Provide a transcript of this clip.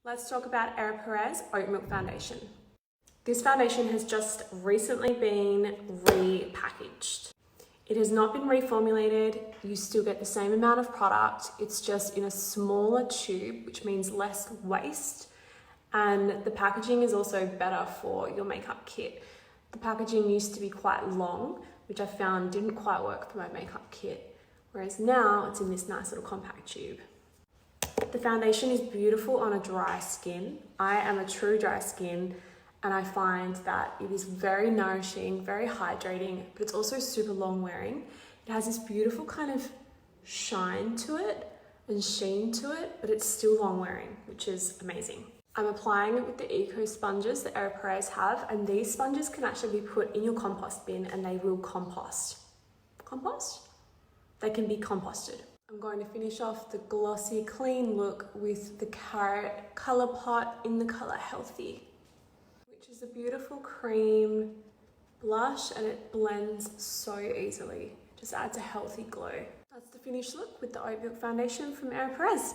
Let's talk about Ere Perez Oat Milk Foundation. This foundation has just recently been repackaged. It has not been reformulated. You still get the same amount of product. It's just in a smaller tube, which means less waste. And the packaging is also better for your makeup kit. The packaging used to be quite long, which I found didn't quite work for my makeup kit. Whereas now it's in this nice little compact tube. The foundation is beautiful on a dry skin. I am a true dry skin, and I find that it is very nourishing, very hydrating, but it's also super long wearing. It has this beautiful kind of shine to it and sheen to it, but it's still long wearing, which is amazing. I'm applying it with the eco sponges that Ere Perez have, and these sponges can actually be put in your compost bin and they will compost. Compost? They can be composted. I'm going to finish off the glossy, clean look with the Carrot Colour Pot in the colour Healthy, which is a beautiful cream blush, and it blends so easily. Just adds a healthy glow. That's the finished look with the Oat Milk Foundation from Ere Perez.